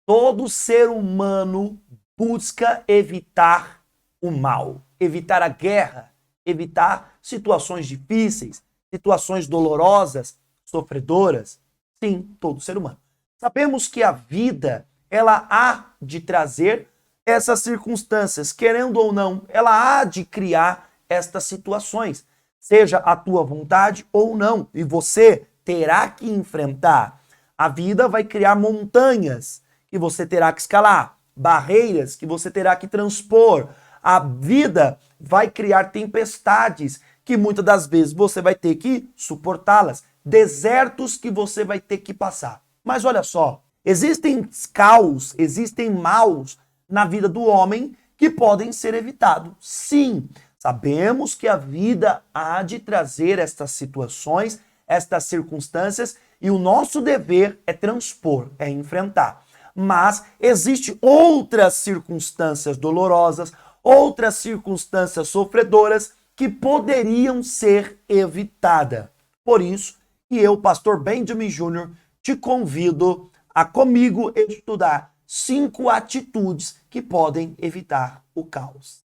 Todo ser humano busca evitar o mal, evitar a guerra, evitar situações difíceis, situações dolorosas, sofredoras. Sim, todo ser humano. Sabemos que a vida, ela há de trazer essas circunstâncias, querendo ou não, ela há de criar estas situações, seja a tua vontade ou não, e você terá que enfrentar. A vida vai criar montanhas que você terá que escalar, barreiras que você terá que transpor. A vida vai criar tempestades que muitas das vezes você vai ter que suportá-las, desertos que você vai ter que passar. Mas olha só, existem caos, existem maus na vida do homem que podem ser evitados. Sim, sabemos que a vida há de trazer estas situações, estas circunstâncias, e o nosso dever é transpor, é enfrentar. Mas existem outras circunstâncias dolorosas, outras circunstâncias sofredoras que poderiam ser evitadas. Por isso que eu, pastor Benjamin Júnior, te convido a comigo estudar 5 atitudes que podem evitar o caos.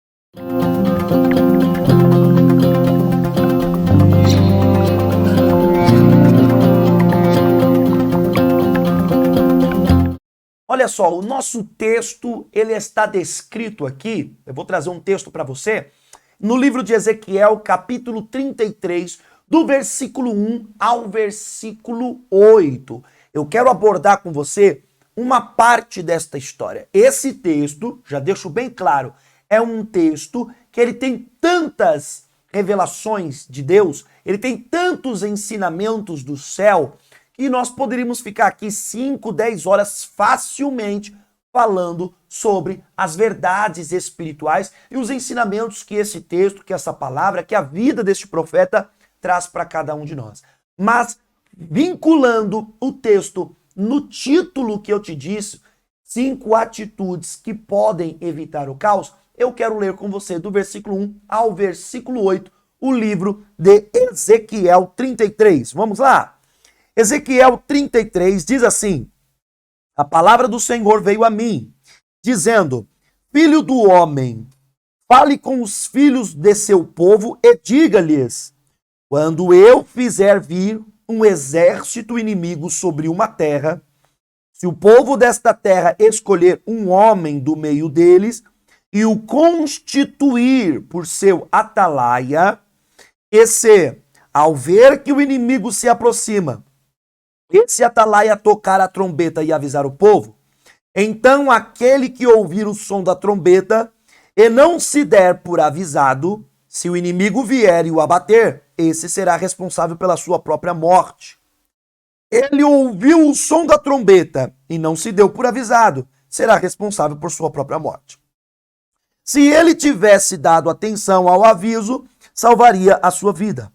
Olha só, o nosso texto, ele está descrito aqui, eu vou trazer um texto para você, no livro de Ezequiel, capítulo 33, do versículo 1 ao versículo 8. Eu quero abordar com você uma parte desta história. Esse texto, já deixo bem claro, é um texto que ele tem tantas revelações de Deus, ele tem tantos ensinamentos do céu, que nós poderíamos ficar aqui 5, 10 horas facilmente falando sobre as verdades espirituais e os ensinamentos que esse texto, que essa palavra, que a vida deste profeta traz para cada um de nós. Mas vinculando o texto no título que eu te disse, 5 atitudes que podem evitar o caos, eu quero ler com você do versículo 1 ao versículo 8, o livro de Ezequiel 33. Vamos lá? Ezequiel 33 diz assim: a palavra do Senhor veio a mim, dizendo: Filho do homem, fale com os filhos de seu povo e diga-lhes: quando eu fizer vir um exército inimigo sobre uma terra, se o povo desta terra escolher um homem do meio deles e o constituir por seu atalaia, e se, ao ver que o inimigo se aproxima, esse atalaia tocar a trombeta e avisar o povo, então aquele que ouvir o som da trombeta e não se der por avisado, se o inimigo vier e o abater, esse será responsável pela sua própria morte. Ele ouviu o som da trombeta e não se deu por avisado, será responsável por sua própria morte. Se ele tivesse dado atenção ao aviso, salvaria a sua vida.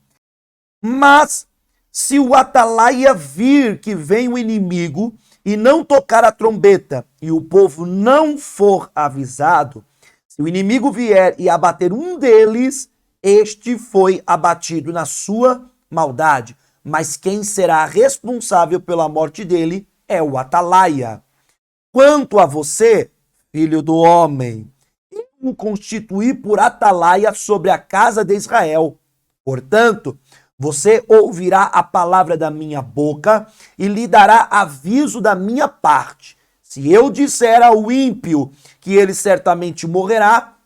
Mas se o atalaia vir que vem o inimigo e não tocar a trombeta e o povo não for avisado, se o inimigo vier e abater um deles, este foi abatido na sua maldade. Mas quem será responsável pela morte dele é o atalaia. Quanto a você, filho do homem, eu o constituí por atalaia sobre a casa de Israel. Portanto, você ouvirá a palavra da minha boca e lhe dará aviso da minha parte. Se eu disser ao ímpio que ele certamente morrerá,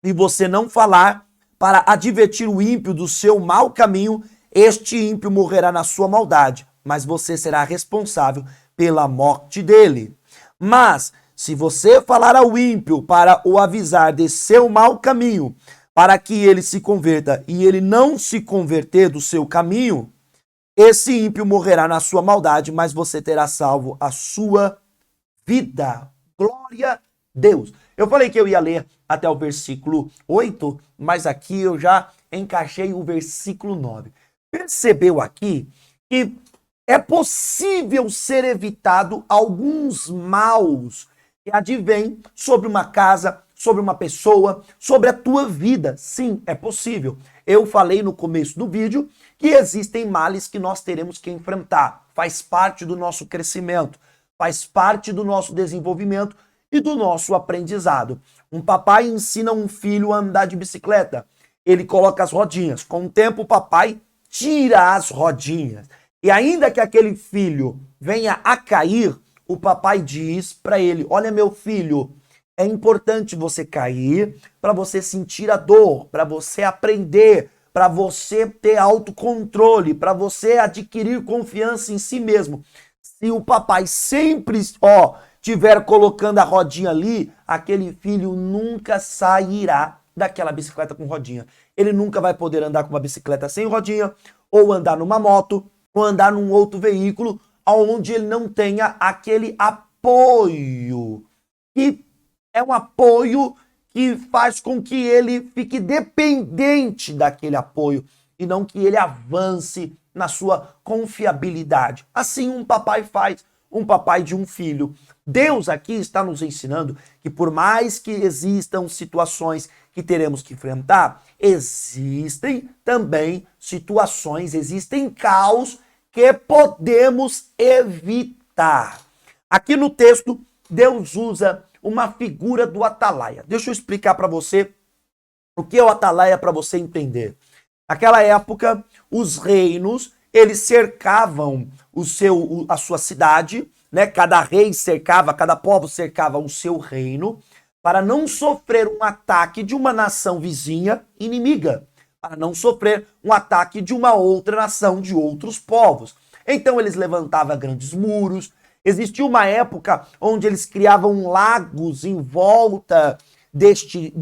e você não falar para advertir o ímpio do seu mau caminho, este ímpio morrerá na sua maldade, mas você será responsável pela morte dele. Mas, se você falar ao ímpio para o avisar de seu mau caminho, para que ele se converta e ele não se converter do seu caminho, esse ímpio morrerá na sua maldade, mas você terá salvo a sua vida. Glória a Deus. Eu falei que eu ia ler até o versículo 8, mas aqui eu já encaixei o versículo 9. Percebeu aqui que é possível ser evitado alguns maus que advêm sobre uma casa, sobre uma pessoa, sobre a tua vida. Sim, é possível. Eu falei no começo do vídeo que existem males que nós teremos que enfrentar. Faz parte do nosso crescimento. faz parte do nosso desenvolvimento e do nosso aprendizado. Um papai ensina um filho a andar de bicicleta. Ele coloca as rodinhas. Com o tempo, o papai tira as rodinhas. E ainda que aquele filho venha a cair, o papai diz para ele: olha, meu filho, é importante você cair para você sentir a dor, para você aprender, para você ter autocontrole, para você adquirir confiança em si mesmo. Se o papai sempre, tiver colocando a rodinha ali, aquele filho nunca sairá daquela bicicleta com rodinha. Ele nunca vai poder andar com uma bicicleta sem rodinha, ou andar numa moto, ou andar num outro veículo, onde ele não tenha aquele apoio. E é um apoio que faz com que ele fique dependente daquele apoio e não que ele avance na sua confiabilidade. Assim um papai faz, um papai de um filho. Deus aqui está nos ensinando que por mais que existam situações que teremos que enfrentar, existem também situações, existem caos que podemos evitar. Aqui no texto, Deus usa uma figura do atalaia. Deixa eu explicar para você o que é o atalaia para você entender. Naquela época, os reinos, eles cercavam a sua cidade, né? Cada rei cercava, cada povo cercava o seu reino, para não sofrer um ataque de uma nação vizinha inimiga, para não sofrer um ataque de uma outra nação, de outros povos. Então eles levantavam grandes muros. Existia uma época onde eles criavam lagos em volta deste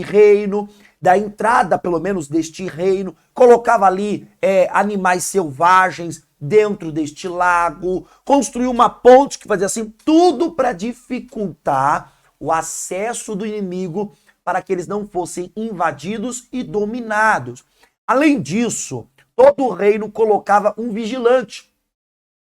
reino, da entrada, pelo menos, deste reino, colocava ali animais selvagens dentro deste lago, construiu uma ponte que fazia assim, tudo para dificultar o acesso do inimigo para que eles não fossem invadidos e dominados. Além disso, todo o reino colocava um vigilante,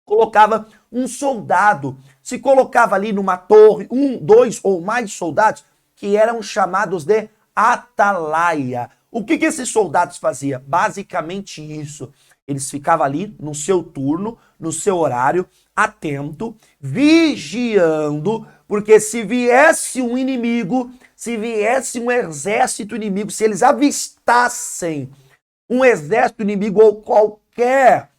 colocava um soldado, se colocava ali numa torre, 1, 2 ou mais soldados, que eram chamados de atalaia. O que esses soldados faziam? Basicamente isso. Eles ficavam ali no seu turno, no seu horário, atento, vigiando, porque se viesse um inimigo, se viesse um exército inimigo, se eles avistassem um exército inimigo ou qualquer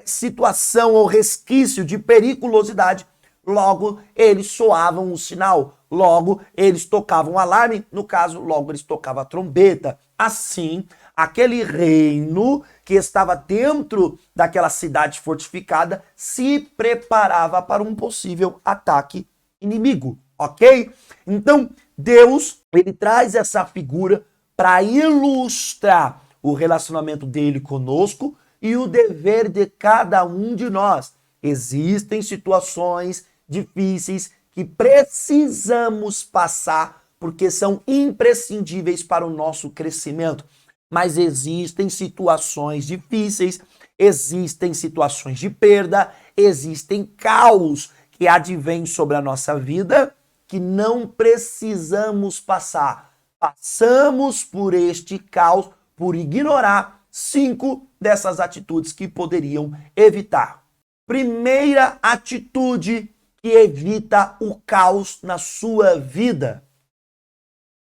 situação ou resquício de periculosidade, logo eles soavam o sinal, logo eles tocavam o alarme, no caso, logo eles tocavam a trombeta. Assim, aquele reino que estava dentro daquela cidade fortificada se preparava para um possível ataque inimigo, ok? Então, Deus, ele traz essa figura para ilustrar o relacionamento dele conosco e o dever de cada um de nós. Existem situações difíceis que precisamos passar porque são imprescindíveis para o nosso crescimento. Mas existem situações difíceis, existem situações de perda, existem caos que advêm sobre a nossa vida que não precisamos passar. Passamos por este caos por ignorar 5 dessas atitudes que poderiam evitar. Primeira atitude que evita o caos na sua vida.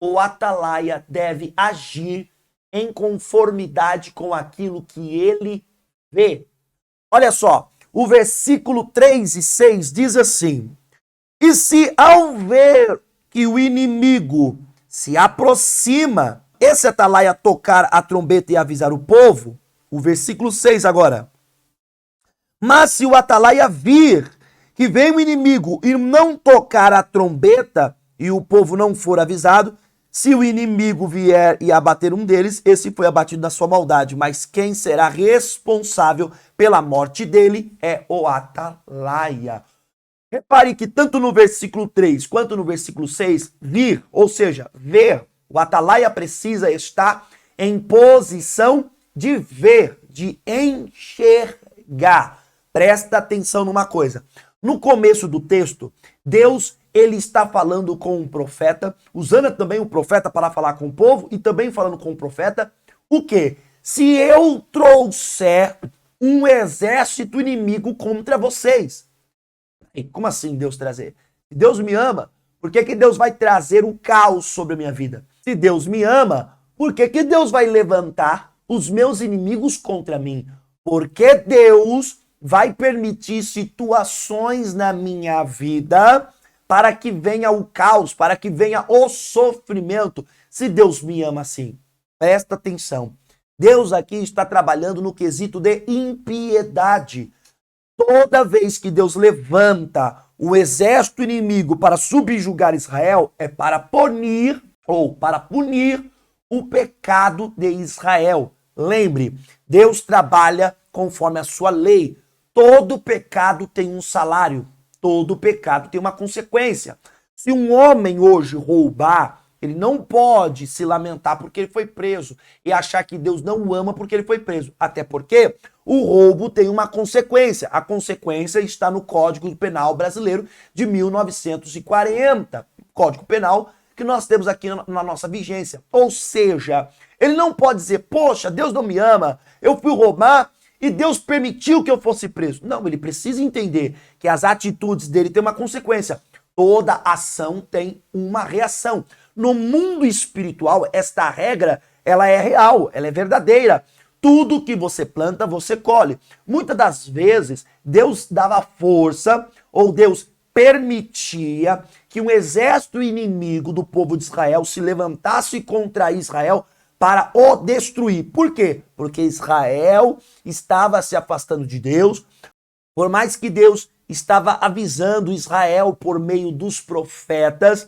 O atalaia deve agir em conformidade com aquilo que ele vê. Olha só, o versículo 3 e 6 diz assim: e se ao ver que o inimigo se aproxima, esse atalaia tocar a trombeta e avisar o povo, o versículo 6 agora. Mas se o atalaia vir que vem o inimigo e não tocar a trombeta e o povo não for avisado, se o inimigo vier e abater um deles, esse foi abatido na sua maldade, mas quem será responsável pela morte dele é o atalaia. Repare que tanto no versículo 3 quanto no versículo 6, vir, ou seja, ver, o atalaia precisa estar em posição de ver, de enxergar. Presta atenção numa coisa. No começo do texto, Deus, ele está falando com um profeta, usando também o profeta para falar com o povo e também falando com o profeta, o quê? Se eu trouxer um exército inimigo contra vocês. E como assim Deus trazer? Se Deus me ama, por que Deus vai trazer o caos sobre a minha vida? Se Deus me ama, por que Deus vai levantar os meus inimigos contra mim? Porque Deus vai permitir situações na minha vida para que venha o caos, para que venha o sofrimento. Se Deus me ama assim, presta atenção. Deus aqui está trabalhando no quesito de impiedade. Toda vez que Deus levanta o exército inimigo para subjugar Israel, é para punir o pecado de Israel. Lembre, Deus trabalha conforme a sua lei. Todo pecado tem um salário, todo pecado tem uma consequência. Se um homem hoje roubar, ele não pode se lamentar porque ele foi preso e achar que Deus não o ama porque ele foi preso. Até porque o roubo tem uma consequência. A consequência está no Código Penal Brasileiro de 1940. Código Penal que nós temos aqui na nossa vigência. Ou seja, ele não pode dizer, poxa, Deus não me ama, eu fui roubar e Deus permitiu que eu fosse preso. Não, ele precisa entender que as atitudes dele têm uma consequência. Toda ação tem uma reação. No mundo espiritual, esta regra, ela é real, ela é verdadeira. Tudo que você planta, você colhe. Muitas das vezes, Deus dava força, ou Deus permitia que um exército inimigo do povo de Israel se levantasse contra Israel para o destruir. Por quê? Porque Israel estava se afastando de Deus, por mais que Deus estava avisando Israel por meio dos profetas,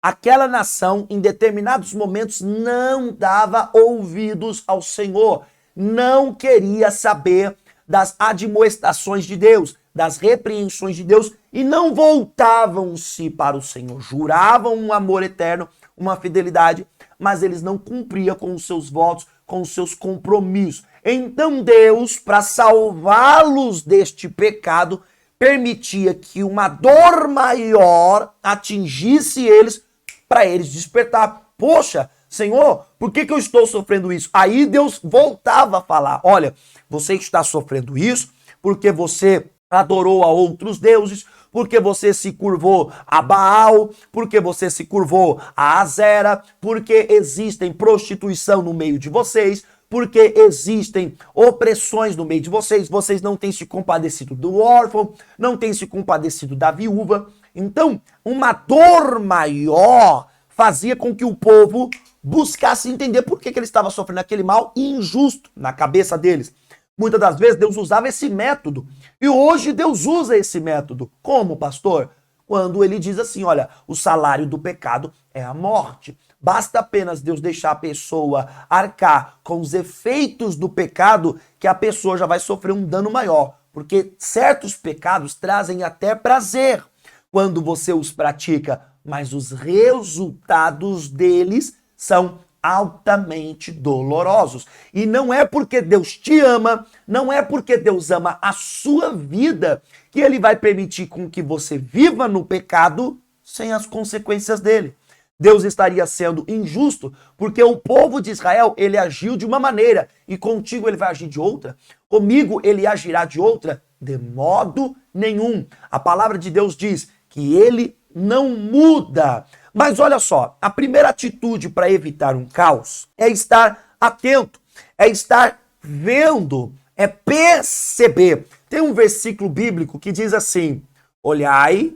aquela nação, em determinados momentos, não dava ouvidos ao Senhor, não queria saber das admoestações de Deus, das repreensões de Deus, e não voltavam-se para o Senhor. Juravam um amor eterno, uma fidelidade, mas eles não cumpriam com os seus votos, com os seus compromissos. Então Deus, para salvá-los deste pecado, permitia que uma dor maior atingisse eles, para eles despertar. Poxa, Senhor, por que eu estou sofrendo isso? Aí Deus voltava a falar, olha, você está sofrendo isso porque você adorou a outros deuses, porque você se curvou a Baal, porque você se curvou a Azera, porque existem prostituição no meio de vocês, porque existem opressões no meio de vocês não têm se compadecido do órfão, não têm se compadecido da viúva. Então, uma dor maior fazia com que o povo buscasse entender por que ele estava sofrendo aquele mal injusto na cabeça deles. Muitas das vezes Deus usava esse método. E hoje Deus usa esse método. Como, pastor? Quando ele diz assim, olha, o salário do pecado é a morte. Basta apenas Deus deixar a pessoa arcar com os efeitos do pecado que a pessoa já vai sofrer um dano maior. Porque certos pecados trazem até prazer quando você os pratica, mas os resultados deles são altamente dolorosos. E não é porque Deus te ama, não é porque Deus ama a sua vida, que ele vai permitir com que você viva no pecado sem as consequências dele. Deus estaria sendo injusto, porque o povo de Israel, ele agiu de uma maneira, e contigo ele vai agir de outra, comigo ele agirá de outra, de modo nenhum. A palavra de Deus diz que ele não muda. Mas olha só, a primeira atitude para evitar um caos é estar atento, é estar vendo, é perceber. Tem um versículo bíblico que diz assim, olhai,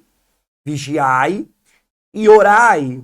vigiai e orai.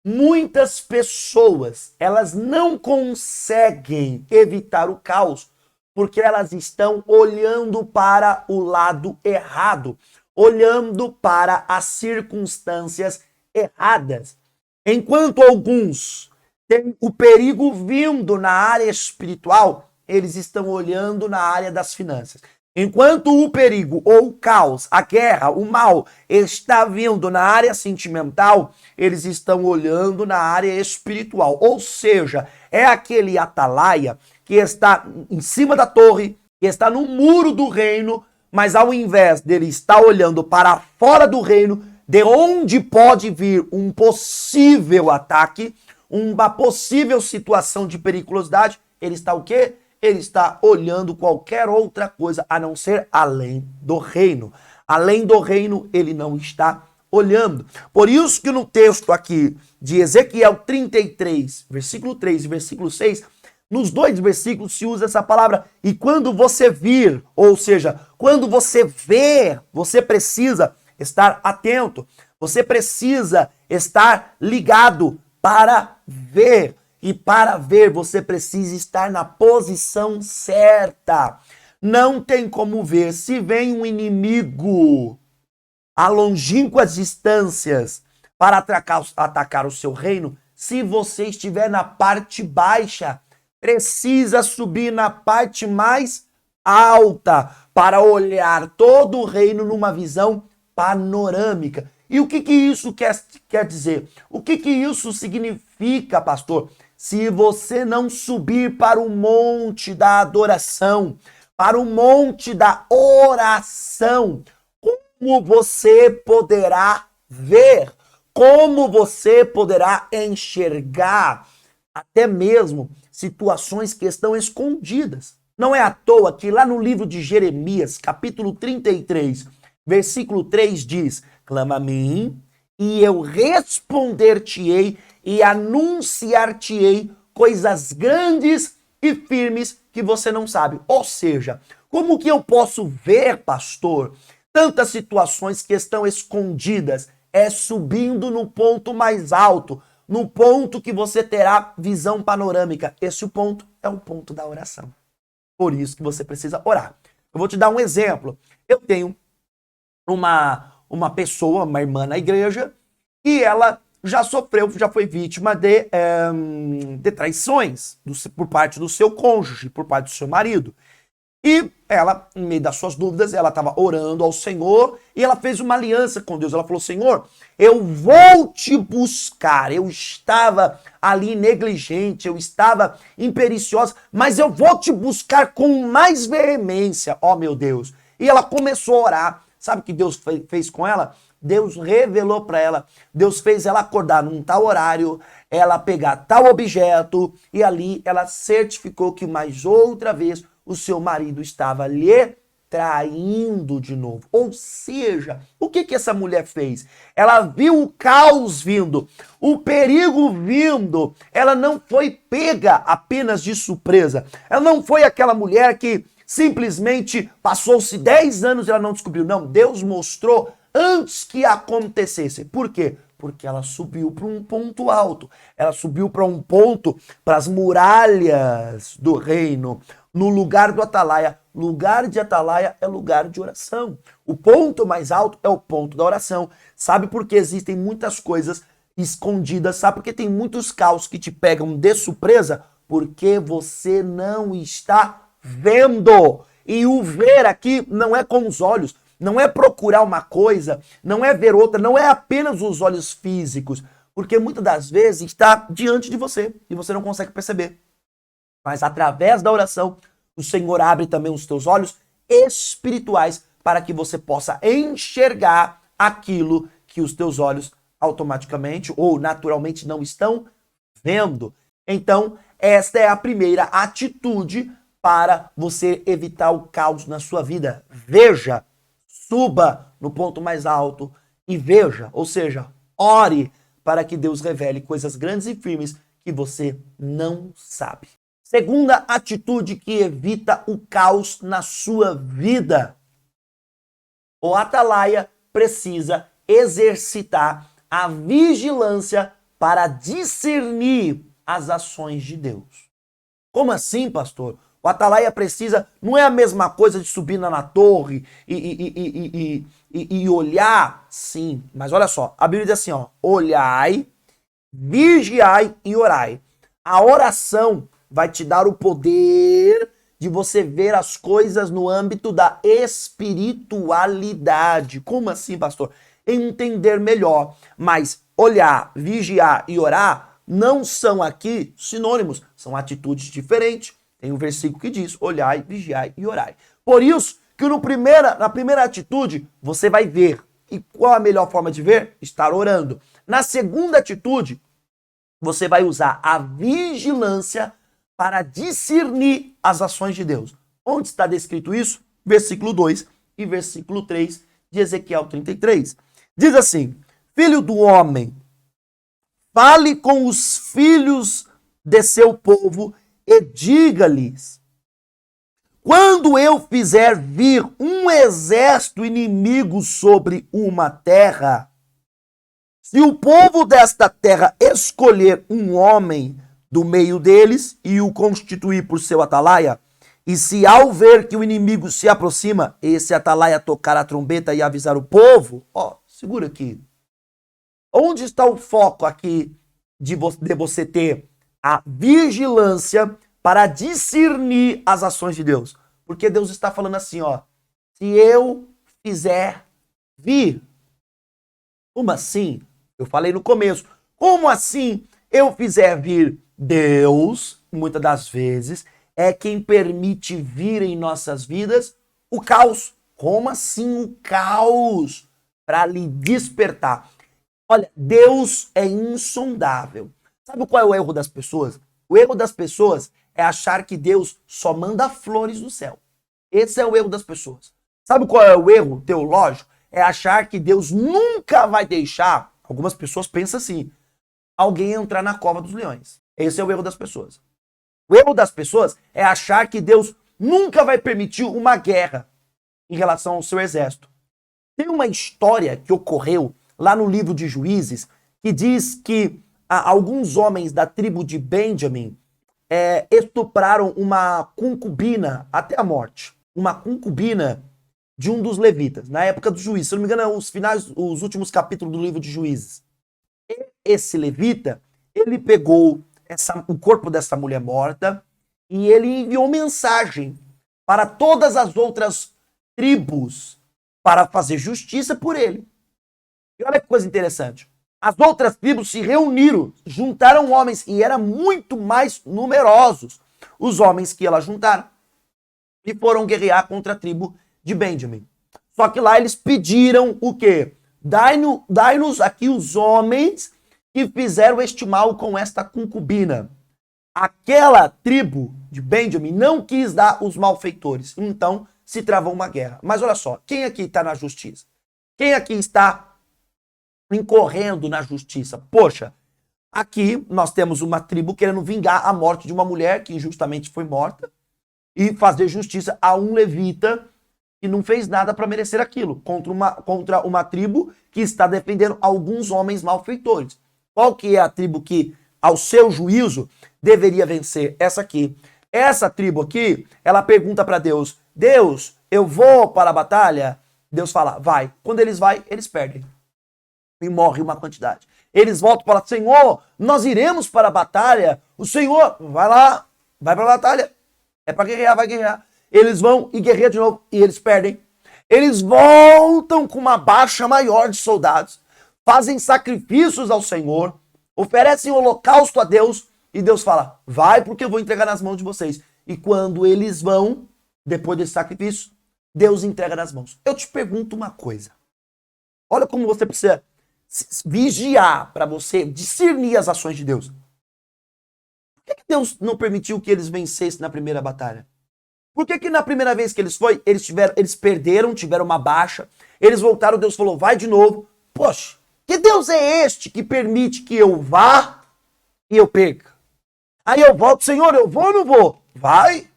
Muitas pessoas, elas não conseguem evitar o caos porque elas estão olhando para o lado errado, olhando para as circunstâncias erradas. Enquanto alguns têm o perigo vindo na área espiritual, eles estão olhando na área das finanças. Enquanto o perigo ou o caos, a guerra, o mal está vindo na área sentimental, eles estão olhando na área espiritual. Ou seja, é aquele atalaia que está em cima da torre, que está no muro do reino, mas ao invés dele estar olhando para fora do reino, de onde pode vir um possível ataque, uma possível situação de periculosidade, ele está o quê? Ele está olhando qualquer outra coisa a não ser além do reino. Além do reino, ele não está olhando. Por isso que no texto aqui de Ezequiel 33, versículo 3 e versículo 6, nos dois versículos se usa essa palavra, e quando você vir, ou seja, quando você ver, você precisa estar atento, você precisa estar ligado para ver. E para ver, você precisa estar na posição certa. Não tem como ver se vem um inimigo a longínquas distâncias para atacar o seu reino, se você estiver na parte baixa. Precisa subir na parte mais alta para olhar todo o reino numa visão panorâmica. E o que isso quer dizer? O que isso significa, pastor? Se você não subir para o monte da adoração, para o monte da oração, como você poderá ver? Como você poderá enxergar até mesmo situações que estão escondidas? Não é à toa que lá no livro de Jeremias, capítulo 33, versículo 3 diz: clama a mim e eu responder-te-ei e anunciar-te-ei coisas grandes e firmes que você não sabe. Ou seja, como que eu posso ver, pastor, tantas situações que estão escondidas? É subindo no ponto mais alto, no ponto que você terá visão panorâmica. Esse ponto é o ponto da oração. Por isso que você precisa orar. Eu vou te dar um exemplo. Eu tenho uma pessoa, uma irmã na igreja, e ela já sofreu, já foi vítima de traições por parte do seu cônjuge, por parte do seu marido. E ela, em meio das suas dúvidas, ela estava orando ao Senhor e ela fez uma aliança com Deus. Ela falou: Senhor, eu vou te buscar. Eu estava ali negligente, eu estava impericiosa, mas eu vou te buscar com mais veemência, ó meu Deus. E ela começou a orar. Sabe o que Deus fez com ela? Deus revelou para ela, Deus fez ela acordar num tal horário, ela pegar tal objeto, e ali ela certificou que mais outra vez o seu marido estava lhe traindo de novo. Ou seja, o que essa mulher fez? Ela viu o caos vindo, o perigo vindo. Ela não foi pega apenas de surpresa. Ela não foi aquela mulher que simplesmente passou-se 10 anos e ela não descobriu. Não, Deus mostrou antes que acontecesse. Por quê? Porque ela subiu para um ponto alto. Ela subiu para um ponto, para as muralhas do reino, no lugar do atalaia. Lugar de atalaia é lugar de oração. O ponto mais alto é o ponto da oração. Sabe por que existem muitas coisas escondidas? Sabe por que tem muitos caos que te pegam de surpresa? Porque você não está vendo. E o ver aqui não é com os olhos, não é procurar uma coisa, não é ver outra, não é apenas os olhos físicos, porque muitas das vezes está diante de você e você não consegue perceber. Mas através da oração, o Senhor abre também os teus olhos espirituais para que você possa enxergar aquilo que os teus olhos automaticamente ou naturalmente não estão vendo. Então, esta é a primeira atitude para você evitar o caos na sua vida. Veja, suba no ponto mais alto e veja, ou seja, ore para que Deus revele coisas grandes e firmes que você não sabe. Segunda atitude que evita o caos na sua vida. O atalaia precisa exercitar a vigilância para discernir as ações de Deus. Como assim, pastor? O atalaia precisa, não é a mesma coisa de subir na torre e olhar, sim. Mas olha só, a Bíblia diz assim, ó, olhai, vigiai e orai. A oração vai te dar o poder de você ver as coisas no âmbito da espiritualidade. Como assim, pastor? Entender melhor. Mas olhar, vigiar e orar não são aqui sinônimos, são atitudes diferentes. Tem um versículo que diz, olhai, vigiai e orai. Por isso que na primeira atitude, você vai ver. E qual a melhor forma de ver? Estar orando. Na segunda atitude, você vai usar a vigilância para discernir as ações de Deus. Onde está descrito isso? Versículo 2 e versículo 3 de Ezequiel 33. Diz assim: filho do homem, fale com os filhos de seu povo e diga-lhes: quando eu fizer vir um exército inimigo sobre uma terra, se o povo desta terra escolher um homem do meio deles e o constituir por seu atalaia, e se ao ver que o inimigo se aproxima, esse atalaia tocar a trombeta e avisar o povo, segura aqui. Onde está o foco aqui de você ter a vigilância para discernir as ações de Deus? Porque Deus está falando assim, se eu fizer vir. Como assim? Eu falei no começo. Como assim eu fizer vir? Deus, muitas das vezes, é quem permite vir em nossas vidas o caos. Como assim o caos? Para lhe despertar. Olha, Deus é insondável. Sabe qual é o erro das pessoas? O erro das pessoas é achar que Deus só manda flores do céu. Esse é o erro das pessoas. Sabe qual é o erro teológico? É achar que Deus nunca vai deixar, algumas pessoas pensam assim, alguém entrar na cova dos leões. Esse é o erro das pessoas. O erro das pessoas é achar que Deus nunca vai permitir uma guerra em relação ao seu exército. Tem uma história que ocorreu lá no livro de Juízes, que diz que alguns homens da tribo de Benjamim estupraram uma concubina até a morte. Uma concubina de um dos levitas, na época do juízo. Se não me engano, os últimos capítulos do livro de Juízes. Esse levita, ele pegou o corpo dessa mulher morta e ele enviou mensagem para todas as outras tribos para fazer justiça por ele. E olha que coisa interessante. As outras tribos se reuniram, juntaram homens, e eram muito mais numerosos os homens que elas juntaram. E foram guerrear contra a tribo de Benjamim. Só que lá eles pediram o quê? Dai-nos aqui os homens que fizeram este mal com esta concubina. Aquela tribo de Benjamim não quis dar os malfeitores. Então se travou uma guerra. Mas olha só, quem aqui está na justiça? Quem aqui está incorrendo na justiça? Poxa, aqui nós temos uma tribo querendo vingar a morte de uma mulher que injustamente foi morta e fazer justiça a um levita que não fez nada para merecer aquilo, contra uma tribo que está defendendo alguns homens malfeitores. Qual que é a tribo que, ao seu juízo, deveria vencer? Essa aqui. Essa tribo aqui, ela pergunta para Deus: Deus, eu vou para a batalha? Deus fala: vai. Quando eles vão, eles perdem. E morre uma quantidade. Eles voltam para falar: Senhor, nós iremos para a batalha. O Senhor, vai lá, vai para a batalha. É para guerrear, vai guerrear. Eles vão e guerreiam de novo e eles perdem. Eles voltam com uma baixa maior de soldados, fazem sacrifícios ao Senhor, oferecem holocausto a Deus e Deus fala: vai, porque eu vou entregar nas mãos de vocês. E quando eles vão, depois desse sacrifício, Deus entrega nas mãos. Eu te pergunto uma coisa. Olha como você precisa vigiar para você discernir as ações de Deus. Por que Deus não permitiu que eles vencessem na primeira batalha? Por que na primeira vez que eles perderam, tiveram uma baixa, eles voltaram, Deus falou: vai de novo. Poxa, que Deus é este que permite que eu vá e eu perca? Aí eu volto: Senhor, eu vou ou não vou? Vai.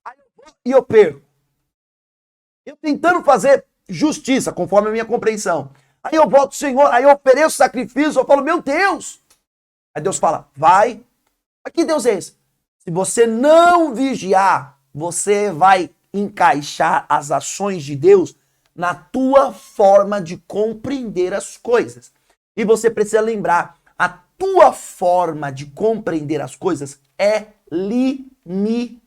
Aí eu vou e eu perco. Eu tentando fazer justiça, conforme a minha compreensão. Aí eu volto: Senhor, aí eu ofereço sacrifício, eu falo: meu Deus. Aí Deus fala: vai. Mas que Deus é esse? Se você não vigiar, você vai encaixar as ações de Deus na tua forma de compreender as coisas. E você precisa lembrar, a tua forma de compreender as coisas é limitada.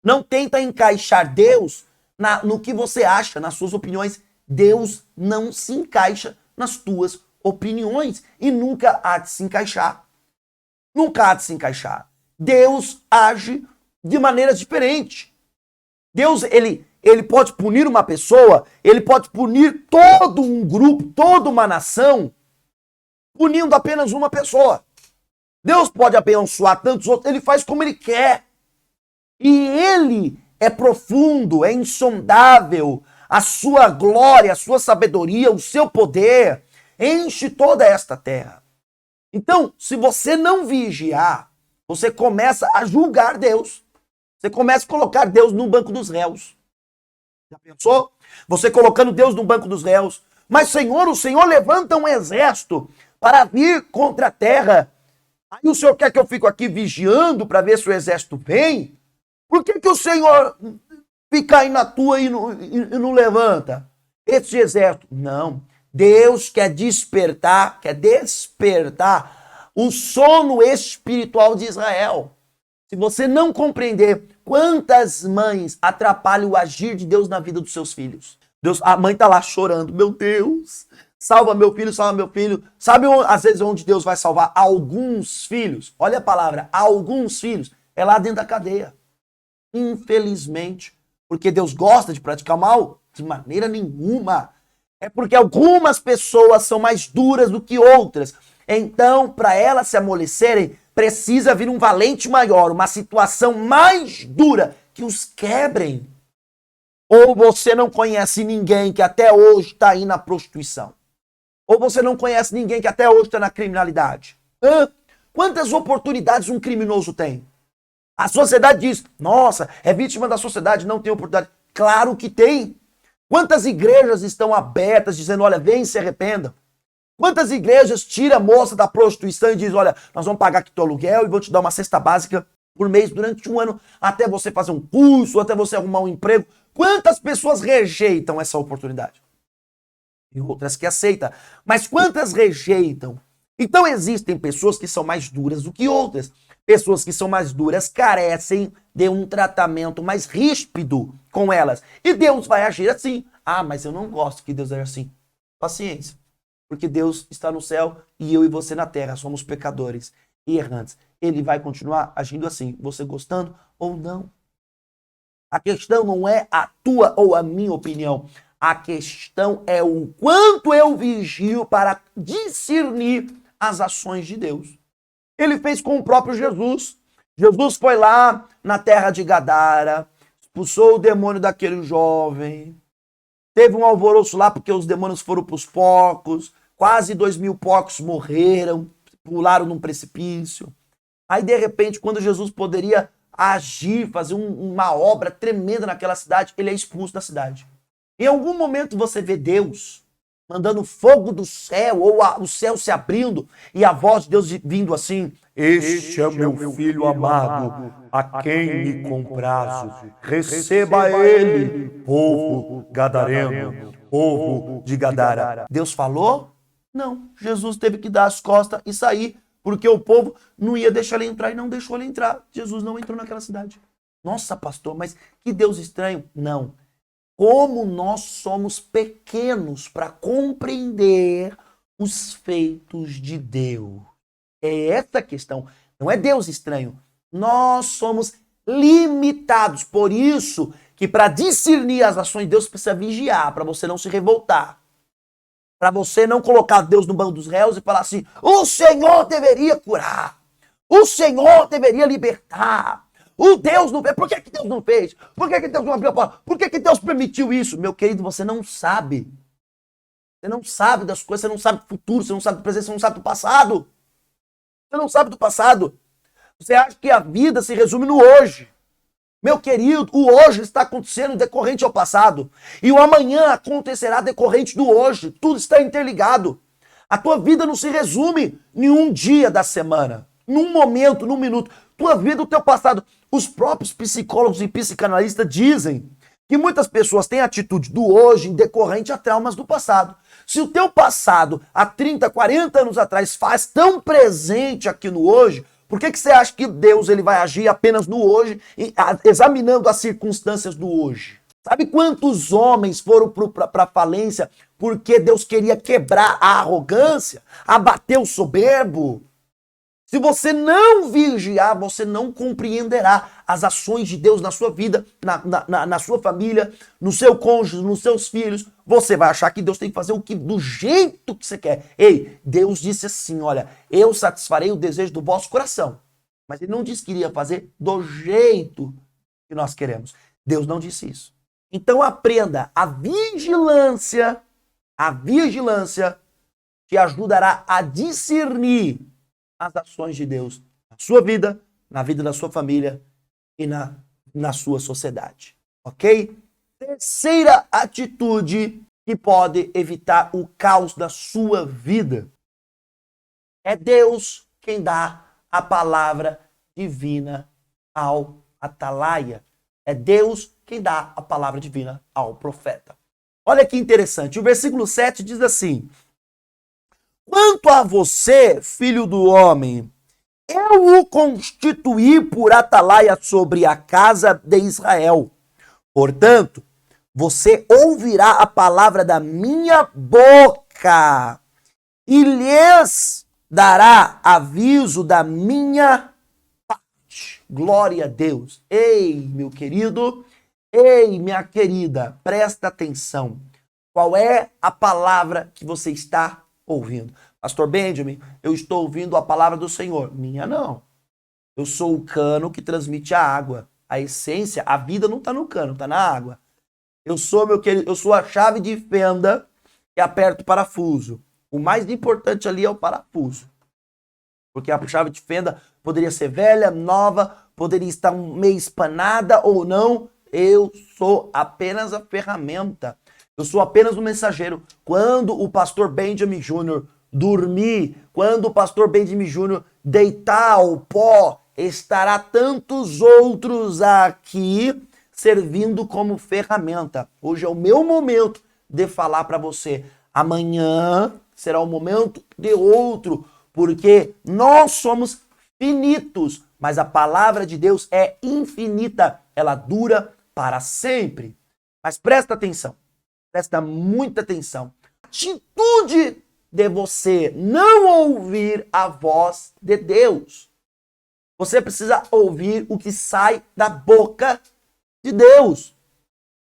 Não tenta encaixar Deus no que você acha, nas suas opiniões. Deus não se encaixa nas tuas opiniões e nunca há de se encaixar. Nunca há de se encaixar. Deus age de maneiras diferentes. Deus, ele pode punir uma pessoa, ele pode punir todo um grupo, toda uma nação, punindo apenas uma pessoa. Deus pode abençoar tantos outros, ele faz como ele quer. E ele é profundo, é insondável. a sua glória, a sua sabedoria, o seu poder enche toda esta terra. Então, se você não vigiar, você começa a julgar Deus. Você começa a colocar Deus no banco dos réus. Já pensou? Você colocando Deus no banco dos réus. Mas, Senhor, o Senhor levanta um exército para vir contra a terra. Aí o Senhor quer que eu fique aqui vigiando para ver se o exército vem? Por que o Senhor fica aí na tua e não levanta esse exército? Não. Deus quer despertar o sono espiritual de Israel. Se você não compreender quantas mães atrapalham o agir de Deus na vida dos seus filhos. A mãe tá lá chorando, meu Deus, salva meu filho, salva meu filho. Sabe às vezes onde Deus vai salvar alguns filhos? Olha a palavra, alguns filhos. É lá dentro da cadeia. Infelizmente. Porque Deus gosta de praticar mal? De maneira nenhuma. É porque algumas pessoas são mais duras do que outras. Então, para elas se amolecerem, precisa vir um valente maior, uma situação mais dura que os quebrem. Ou você não conhece ninguém que até hoje está aí na prostituição. Ou você não conhece ninguém que até hoje está na criminalidade. Quantas oportunidades um criminoso tem? A sociedade diz, nossa, é vítima da sociedade, não tem oportunidade. Claro que tem. Quantas igrejas estão abertas dizendo, olha, vem e se arrependa. Quantas igrejas tiram a moça da prostituição e dizem, olha, nós vamos pagar aqui teu aluguel e vou te dar uma cesta básica por mês durante um ano, até você fazer um curso, até você arrumar um emprego. Quantas pessoas rejeitam essa oportunidade? E outras que aceitam. Mas quantas rejeitam? Então existem pessoas que são mais duras do que outras. Pessoas que são mais duras carecem de um tratamento mais ríspido com elas. E Deus vai agir assim. Ah, mas eu não gosto que Deus aja assim. Paciência. Porque Deus está no céu e eu e você na terra. Somos pecadores e errantes. Ele vai continuar agindo assim, você gostando ou não. A questão não é a tua ou a minha opinião. A questão é o quanto eu vigio para discernir as ações de Deus. Ele fez com o próprio Jesus. Jesus foi lá na terra de Gadara, expulsou o demônio daquele jovem. Teve um alvoroço lá porque os demônios foram para os porcos. Quase 2.000 porcos morreram, pularam num precipício. Aí, de repente, quando Jesus poderia agir, fazer uma obra tremenda naquela cidade, ele é expulso da cidade. Em algum momento você vê Deus mandando fogo do céu, ou o céu se abrindo, e a voz de Deus vindo assim, este é o meu filho amado, a quem me comprazo. Receba ele, povo gadareno, povo de Gadara. Deus falou? Não. Jesus teve que dar as costas e sair, porque o povo não ia deixar ele entrar e não deixou ele entrar. Jesus não entrou naquela cidade. Nossa, pastor, mas que Deus estranho. Não. Como nós somos pequenos para compreender os feitos de Deus. É essa a questão. Não é Deus estranho. Nós somos limitados. Por isso que para discernir as ações de Deus precisa vigiar, para você não se revoltar. Para você não colocar Deus no banco dos réus e falar assim, o Senhor deveria curar. O Senhor deveria libertar. O Deus não fez. Por que Deus não fez? Por que Deus não abriu a porta? Por que Deus permitiu isso? Meu querido, você não sabe. Você não sabe das coisas, você não sabe do futuro, você não sabe do presente, você não sabe do passado. Você não sabe do passado. Você acha que a vida se resume no hoje. Meu querido, o hoje está acontecendo decorrente ao passado. E o amanhã acontecerá decorrente do hoje. Tudo está interligado. A tua vida não se resume em um dia da semana, num momento, num minuto. Tua vida, o teu passado. Os próprios psicólogos e psicanalistas dizem que muitas pessoas têm atitude do hoje em decorrente a traumas do passado. Se o teu passado, há 30, 40 anos atrás, faz tão presente aqui no hoje, por que você acha que Deus ele vai agir apenas no hoje, examinando as circunstâncias do hoje? Sabe quantos homens foram para a falência porque Deus queria quebrar a arrogância, abater o soberbo? Se você não vigiar, você não compreenderá as ações de Deus na sua vida, na sua família, no seu cônjuge, nos seus filhos. Você vai achar que Deus tem que fazer o que do jeito que você quer. Ei, Deus disse assim, olha, eu satisfarei o desejo do vosso coração. Mas ele não disse que iria fazer do jeito que nós queremos. Deus não disse isso. Então aprenda, a vigilância te ajudará a discernir as ações de Deus na sua vida, na vida da sua família e na sua sociedade, ok? Terceira atitude que pode evitar o caos da sua vida. É Deus quem dá a palavra divina ao atalaia. É Deus quem dá a palavra divina ao profeta. Olha que interessante, o versículo 7 diz assim: quanto a você, filho do homem, eu o constituí por atalaia sobre a casa de Israel. Portanto, você ouvirá a palavra da minha boca e lhes dará aviso da minha parte. Glória a Deus. Ei, meu querido, ei, minha querida, presta atenção. Qual é a palavra que você está ouvindo? Pastor Benjamin, eu estou ouvindo a palavra do Senhor. Minha não. Eu sou o cano que transmite a água. A essência, a vida não está no cano, está na água. Eu sou, meu querido, eu sou a chave de fenda que aperta o parafuso. O mais importante ali é o parafuso. Porque a chave de fenda poderia ser velha, nova, poderia estar meio espanada ou não. Eu sou apenas a ferramenta. Eu sou apenas o mensageiro. Quando o pastor Benjamin Jr. dormir, quando o pastor Benjamin Jr. deitar ao pó, estará tantos outros aqui servindo como ferramenta. Hoje é o meu momento de falar para você. Amanhã será o momento de outro, porque nós somos finitos, mas a palavra de Deus é infinita. Ela dura para sempre. Mas presta atenção, presta muita atenção. Atitude de você não ouvir a voz de Deus. Você precisa ouvir o que sai da boca de Deus.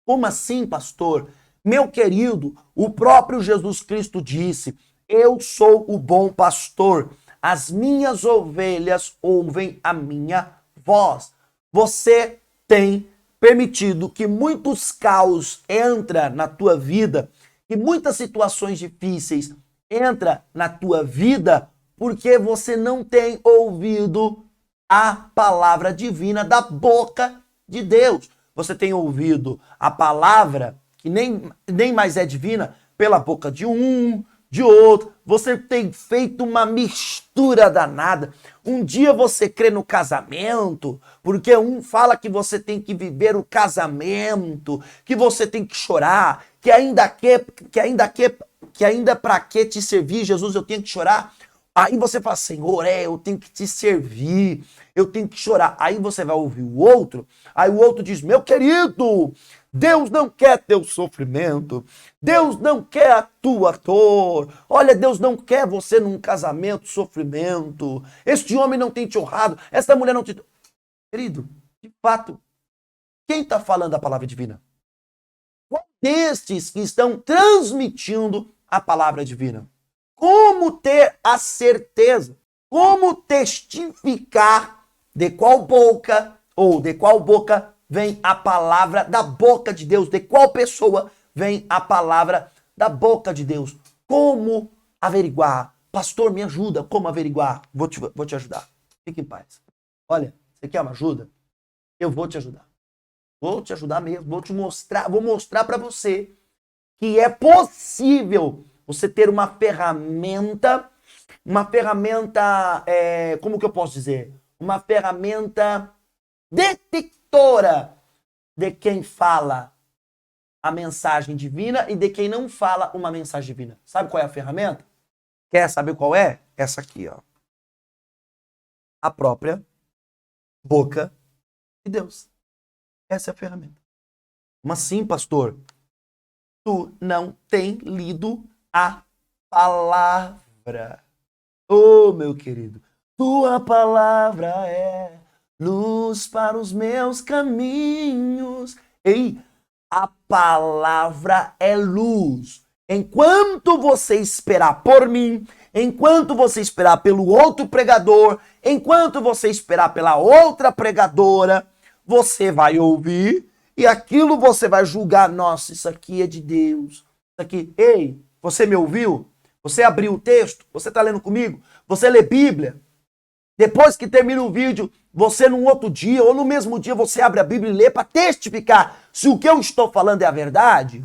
Como assim, pastor? Meu querido, o próprio Jesus Cristo disse: eu sou o bom pastor. As minhas ovelhas ouvem a minha voz. Você tem permitido que muitos caos entrem na tua vida, que muitas situações difíceis entrem na tua vida, porque você não tem ouvido a palavra divina da boca de Deus. Você tem ouvido a palavra que nem mais é divina pela boca de um, de outro. Você tem feito uma mistura danada. Um dia você crê no casamento, porque um fala que você tem que viver o casamento, que você tem que chorar, que ainda para que te servir, Jesus, eu tenho que chorar. Aí você fala: Senhor, eu tenho que te servir, eu tenho que chorar. Aí você vai ouvir o outro, aí o outro diz: meu querido, Deus não quer teu sofrimento, Deus não quer a tua dor, olha, Deus não quer você num casamento, sofrimento, este homem não tem te honrado, esta mulher não te... Querido, de fato, quem está falando a palavra divina? Qual destes que estão transmitindo a palavra divina? Como ter a certeza? Como testificar de qual boca vem a palavra da boca de Deus? De qual pessoa vem a palavra da boca de Deus? Como averiguar? Pastor, me ajuda. Como averiguar? Vou te ajudar. Fique em paz. Olha, você quer uma ajuda? Eu vou te ajudar. Vou te ajudar mesmo. Vou mostrar para você que é possível você ter uma ferramenta, como que eu posso dizer? Uma ferramenta detectora de quem fala a mensagem divina e de quem não fala uma mensagem divina. Sabe qual é a ferramenta? Quer saber qual é? Essa aqui, ó. A própria boca de Deus. Essa é a ferramenta. Mas sim, pastor, tu não tem lido a palavra. Oh, meu querido, tua palavra é luz para os meus caminhos. Ei, a palavra é luz. Enquanto você esperar por mim, enquanto você esperar pelo outro pregador, enquanto você esperar pela outra pregadora, você vai ouvir e aquilo você vai julgar, nossa, isso aqui é de Deus. Isso aqui, ei, você me ouviu? Você abriu o texto? Você está lendo comigo? Você lê Bíblia? Depois que termina o vídeo, você num outro dia ou no mesmo dia você abre a Bíblia e lê para testificar se o que eu estou falando é a verdade?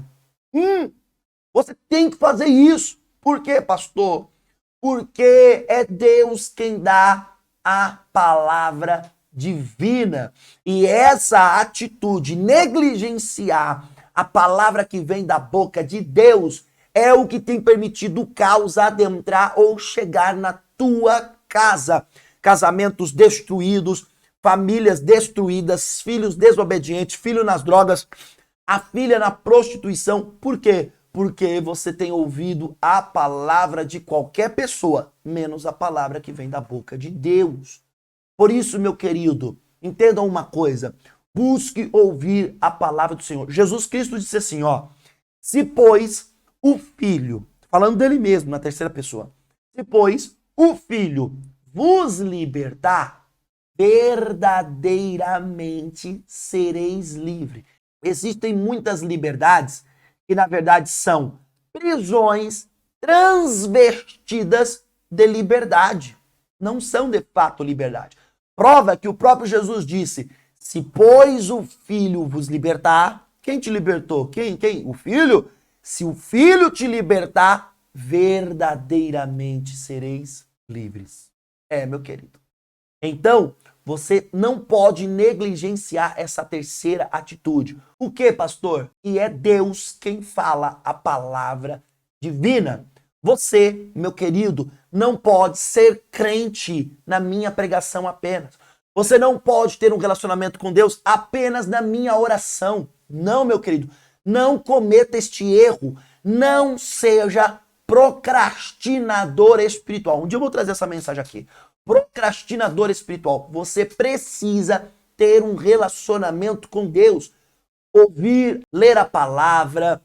Você tem que fazer isso. Por quê, pastor? Porque é Deus quem dá a palavra divina. E essa atitude, negligenciar a palavra que vem da boca de Deus, é o que tem permitido o caos adentrar ou chegar na tua casa. Casamentos destruídos, famílias destruídas, filhos desobedientes, filho nas drogas, a filha na prostituição. Por quê? Porque você tem ouvido a palavra de qualquer pessoa, menos a palavra que vem da boca de Deus. Por isso, meu querido, entendam uma coisa, busque ouvir a palavra do Senhor. Jesus Cristo disse assim, ó, se pois o Filho, falando dele mesmo na terceira pessoa, se pois o Filho vos libertar, verdadeiramente sereis livres. Existem muitas liberdades que na verdade são prisões transvestidas de liberdade. Não são de fato liberdade. Prova que o próprio Jesus disse, se pois o Filho vos libertar, quem te libertou? Quem? O Filho? Se o Filho te libertar, verdadeiramente sereis livres. Meu querido. Então, você não pode negligenciar essa terceira atitude. O que, pastor? E é Deus quem fala a palavra divina. Você, meu querido, não pode ser crente na minha pregação apenas. Você não pode ter um relacionamento com Deus apenas na minha oração. Não, meu querido. Não cometa este erro. Não seja procrastinador espiritual. Um dia eu vou trazer essa mensagem aqui. Procrastinador espiritual. Você precisa ter um relacionamento com Deus. Ouvir, ler a palavra,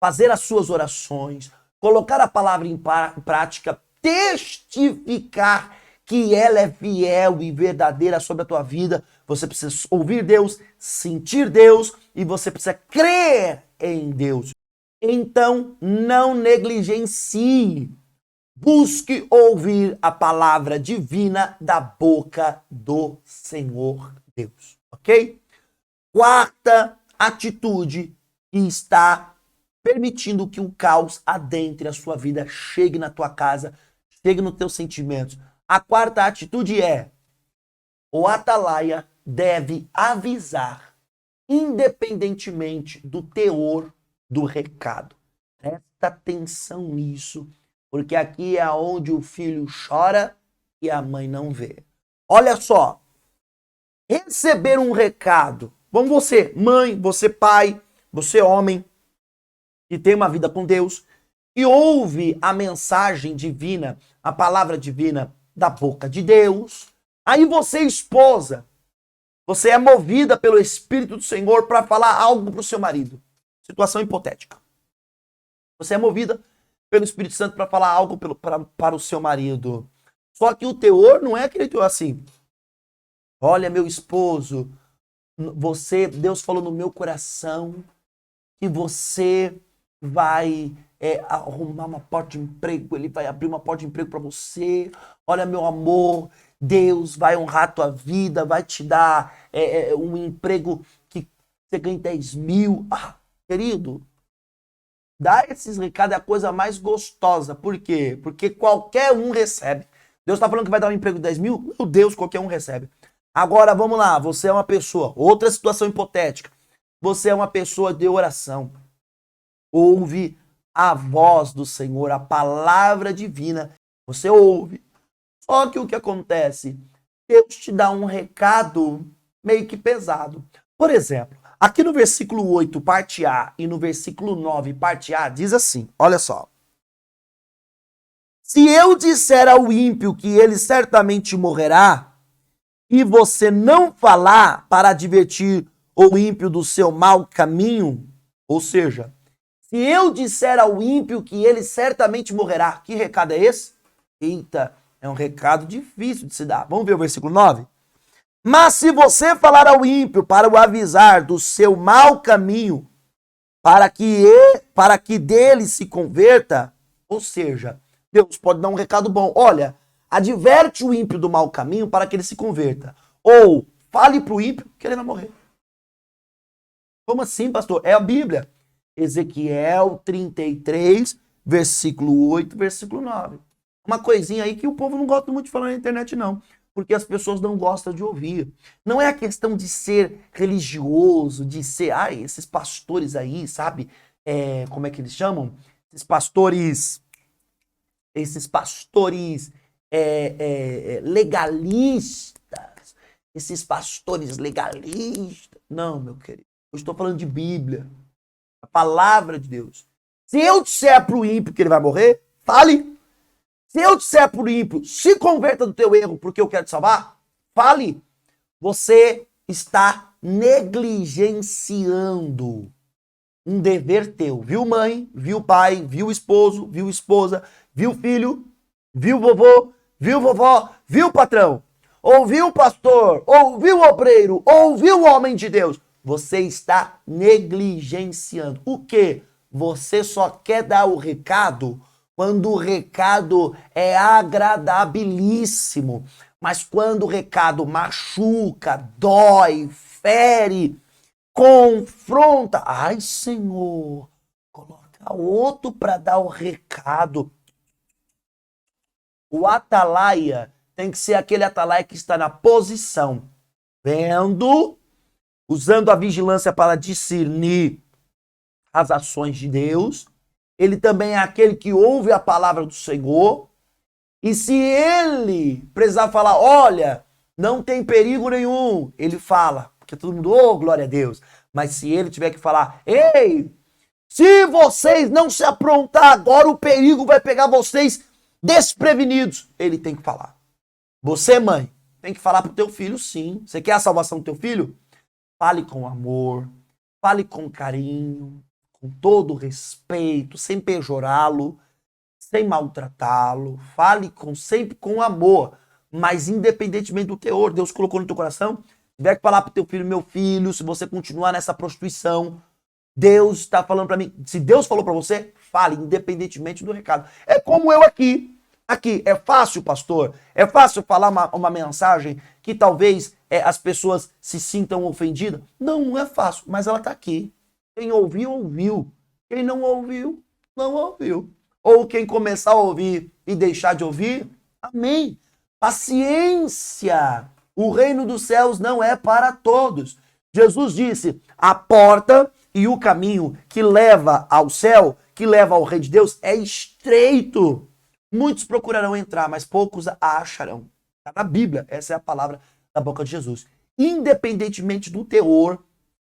fazer as suas orações, colocar a palavra em prática, testificar que ela é fiel e verdadeira sobre a tua vida. Você precisa ouvir Deus, sentir Deus e você precisa crer em Deus. Então, não negligencie. Busque ouvir a palavra divina da boca do Senhor Deus, ok? Quarta atitude que está permitindo que o caos adentre a sua vida, chegue na tua casa, chegue nos teus sentimentos. A quarta atitude é: o atalaia deve avisar, independentemente do teor do recado. Presta atenção nisso, porque aqui é onde o filho chora e a mãe não vê. Olha só, receber um recado. Vamos você, mãe, você pai, você homem, que tem uma vida com Deus, e ouve a mensagem divina, a palavra divina da boca de Deus. Aí você, esposa, você é movida pelo Espírito do Senhor para falar algo para o seu marido. Situação hipotética. Você é movida pelo Espírito Santo para falar algo para o seu marido. Só que o teor não é aquele teor assim. Olha, meu esposo, Deus falou no meu coração que você vai arrumar uma porta de emprego, ele vai abrir uma porta de emprego para você. Olha, meu amor, Deus vai honrar a tua vida, vai te dar um emprego que você ganha 10 mil. Querido, dar esses recados é a coisa mais gostosa. Por quê? Porque qualquer um recebe. Deus está falando que vai dar um emprego de 10 mil? Meu Deus, qualquer um recebe. Agora, vamos lá, você é uma pessoa, outra situação hipotética. Você é uma pessoa de oração. Ouve a voz do Senhor, a palavra divina. Você ouve. Só que o que acontece? Deus te dá um recado meio que pesado. Por exemplo, aqui no versículo 8, parte A, e no versículo 9, parte A, diz assim, olha só. Se eu disser ao ímpio que ele certamente morrerá, e você não falar para advertir o ímpio do seu mau caminho, ou seja, se eu disser ao ímpio que ele certamente morrerá, que recado é esse? Eita, é um recado difícil de se dar. Vamos ver o versículo 9? Mas se você falar ao ímpio para o avisar do seu mau caminho, para que dele se converta, ou seja, Deus pode dar um recado bom. Olha, adverte o ímpio do mau caminho para que ele se converta. Ou fale para o ímpio que ele vai morrer. Como assim, pastor? É a Bíblia. Ezequiel 33, versículo 8, versículo 9. Uma coisinha aí que o povo não gosta muito de falar na internet, não. Porque as pessoas não gostam de ouvir. Não é a questão de ser religioso, de ser, esses pastores aí, sabe? Como é que eles chamam? Esses pastores legalistas. Esses pastores legalistas. Não, meu querido. Eu estou falando de Bíblia. A palavra de Deus. Se eu disser para o ímpio que ele vai morrer, fale. Se eu disser para o ímpio, se converta do teu erro porque eu quero te salvar, fale. Você está negligenciando um dever teu. Viu mãe, viu pai, viu esposo, viu esposa, viu filho, viu vovô, viu vovó, viu patrão, ouviu o pastor, ouviu o obreiro, ouviu o homem de Deus. Você está negligenciando. O quê? Você só quer dar o recado quando o recado é agradabilíssimo. Mas quando o recado machuca, dói, fere, confronta. Ai, Senhor, coloca outro para dar o recado. O atalaia tem que ser aquele atalaia que está na posição, vendo, usando a vigilância para discernir as ações de Deus. Ele também é aquele que ouve a palavra do Senhor. E se ele precisar falar, olha, não tem perigo nenhum, ele fala, porque todo mundo, glória a Deus. Mas se ele tiver que falar, ei, se vocês não se aprontar agora, o perigo vai pegar vocês desprevenidos. Ele tem que falar. Você, mãe, tem que falar pro teu filho, sim. Você quer a salvação do teu filho? Fale com amor, fale com carinho, com todo respeito, sem pejorá-lo, sem maltratá-lo. Fale sempre com amor, mas independentemente do teor. Deus colocou no teu coração. Se tiver que falar pro teu filho, meu filho, se você continuar nessa prostituição, Deus está falando para mim. Se Deus falou para você, fale, independentemente do recado. É como eu aqui. Aqui, é fácil, pastor? É fácil falar uma mensagem que talvez as pessoas se sintam ofendidas? Não, não é fácil, mas ela está aqui. Quem ouviu, ouviu. Quem não ouviu, não ouviu. Ou quem começar a ouvir e deixar de ouvir, amém. Paciência. O reino dos céus não é para todos. Jesus disse, a porta e o caminho que leva ao céu, que leva ao reino de Deus, é estreito. Muitos procurarão entrar, mas poucos a acharão. Está na Bíblia, essa é a palavra da boca de Jesus. Independentemente do teor,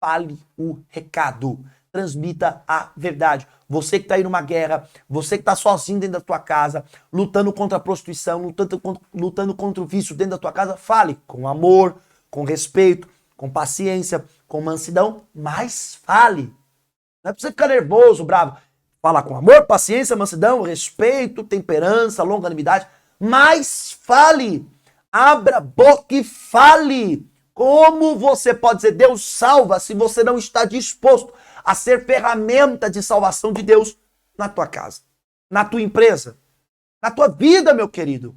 fale o recado. Transmita a verdade. Você que está aí numa guerra, você que está sozinho dentro da tua casa, lutando contra a prostituição, lutando contra o vício dentro da tua casa, fale com amor, com respeito, com paciência, com mansidão, mas fale. Não é para você ficar nervoso, bravo. Fala com amor, paciência, mansidão, respeito, temperança, longanimidade, mas fale. Abra a boca e fale. Como você pode dizer Deus salva se você não está disposto a ser ferramenta de salvação de Deus na tua casa, na tua empresa, na tua vida, meu querido?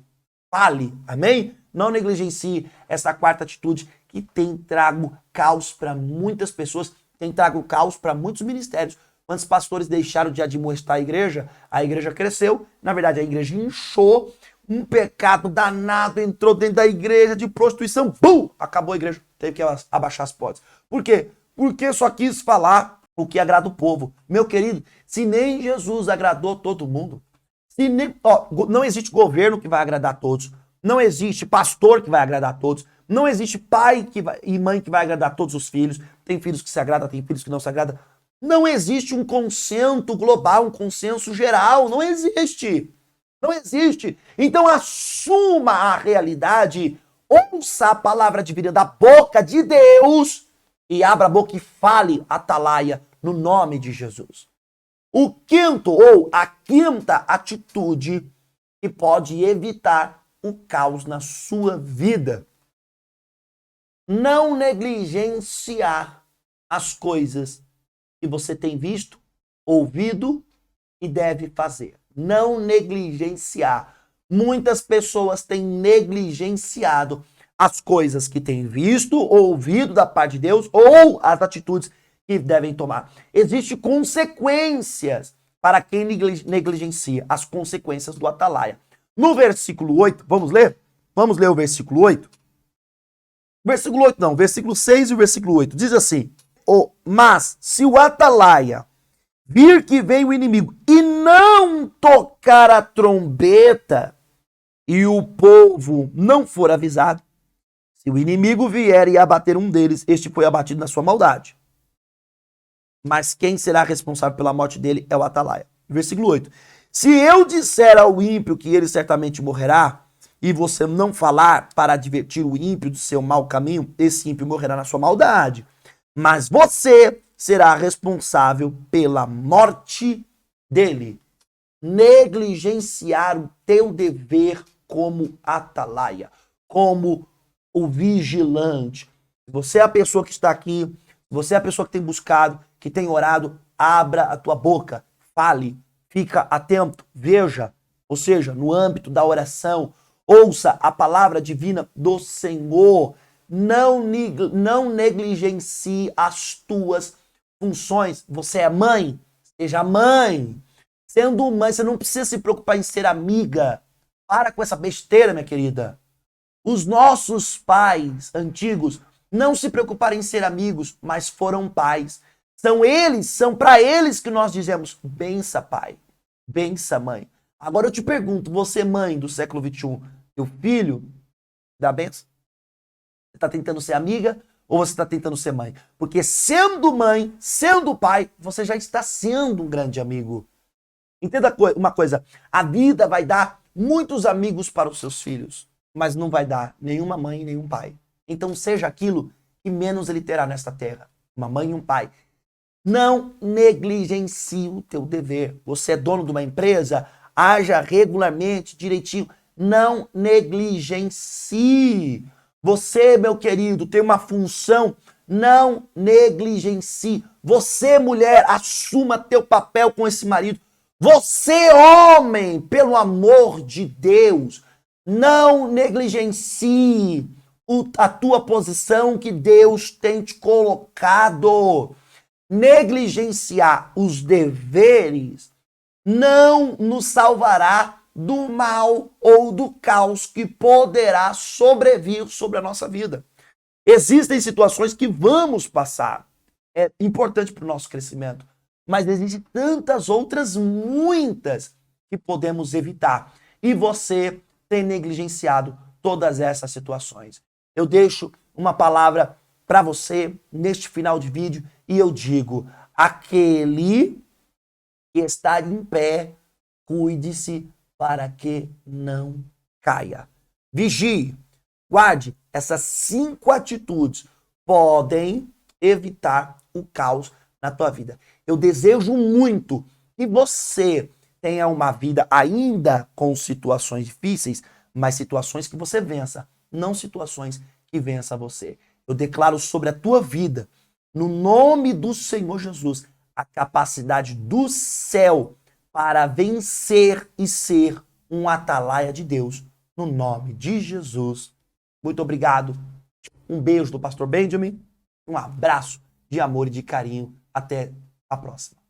Fale, amém? Não negligencie essa quarta atitude que tem trago caos para muitas pessoas, tem trago caos para muitos ministérios. Quantos pastores deixaram de admoestar a igreja cresceu, na verdade a igreja inchou, um pecado danado entrou dentro da igreja de prostituição, bum, acabou a igreja, teve que abaixar as portas. Por quê? Porque só quis falar o que agrada o povo. Meu querido, se nem Jesus agradou todo mundo, não existe governo que vai agradar a todos, não existe pastor que vai agradar a todos, não existe pai e mãe que vai agradar a todos os filhos, tem filhos que se agradam, tem filhos que não se agradam. Não existe um consenso global, um consenso geral. Não existe. Não existe. Então assuma a realidade, ouça a palavra divina da boca de Deus e abra a boca e fale, atalaia, no nome de Jesus. O quinto ou a quinta atitude que pode evitar o caos na sua vida. não negligenciar as coisas que você tem visto, ouvido e deve fazer. Não negligenciar. Muitas pessoas têm negligenciado as coisas que têm visto ou ouvido da parte de Deus ou as atitudes que devem tomar. Existem consequências para quem negligencia, as consequências do atalaia. No versículo 8, vamos ler? Vamos ler o versículo 8? Versículo 8 não, versículo 6 e o versículo 8. Diz assim, mas se o atalaia vir que vem o inimigo e não tocar a trombeta e o povo não for avisado, se o inimigo vier e abater um deles, este foi abatido na sua maldade. Mas quem será responsável pela morte dele é o atalaia. Versículo 8. Se eu disser ao ímpio que ele certamente morrerá, e você não falar para advertir o ímpio do seu mau caminho, esse ímpio morrerá na sua maldade. Mas você será responsável pela morte dele. Negligenciar o teu dever como atalaia, como o vigilante. Você é a pessoa que está aqui, você é a pessoa que tem buscado, que tem orado, abra a tua boca, fale, fica atento, veja, ou seja, no âmbito da oração, ouça a palavra divina do Senhor, não negligencie as tuas funções. Você é mãe, seja mãe. Sendo mãe, você não precisa se preocupar em ser amiga. Para com essa besteira, minha querida. Os nossos pais antigos não se preocuparam em ser amigos, mas foram pais. São para eles que nós dizemos, bença pai, bença mãe. Agora eu te pergunto, você mãe do século XXI, teu filho dá benção? Você está tentando ser amiga ou você está tentando ser mãe? Porque sendo mãe, sendo pai, você já está sendo um grande amigo. Entenda uma coisa, a vida vai dar muitos amigos para os seus filhos, mas não vai dar nenhuma mãe e nenhum pai. Então seja aquilo que menos ele terá nesta terra, uma mãe e um pai. Não negligencie o teu dever. Você é dono de uma empresa, haja regularmente, direitinho. Não negligencie. Você, meu querido, tem uma função, não negligencie. Você, mulher, assuma teu papel com esse marido. Você, homem, pelo amor de Deus, não negligencie a tua posição que Deus tem te colocado. Negligenciar os deveres não nos salvará do mal ou do caos que poderá sobrevir sobre a nossa vida. Existem situações que vamos passar. É importante para o nosso crescimento. Mas existem tantas outras, muitas, que podemos evitar. E você tem negligenciado todas essas situações. Eu deixo uma palavra para você neste final de vídeo e eu digo, aquele que está em pé, cuide-se para que não caia. Vigie, guarde, essas 5 atitudes podem evitar o caos na tua vida. Eu desejo muito que você tenha uma vida ainda com situações difíceis, mas situações que você vença, não situações que vença você. Eu declaro sobre a tua vida, no nome do Senhor Jesus, a capacidade do céu para vencer e ser um atalaia de Deus, no nome de Jesus. Muito obrigado. Um beijo do Pastor Benjamin, um abraço de amor e de carinho. Até a próxima.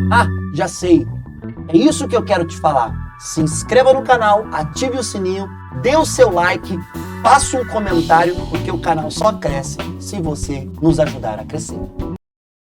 Ah, já sei. É isso que eu quero te falar. Se inscreva no canal, ative o sininho, dê o seu like, faça um comentário, porque o canal só cresce se você nos ajudar a crescer.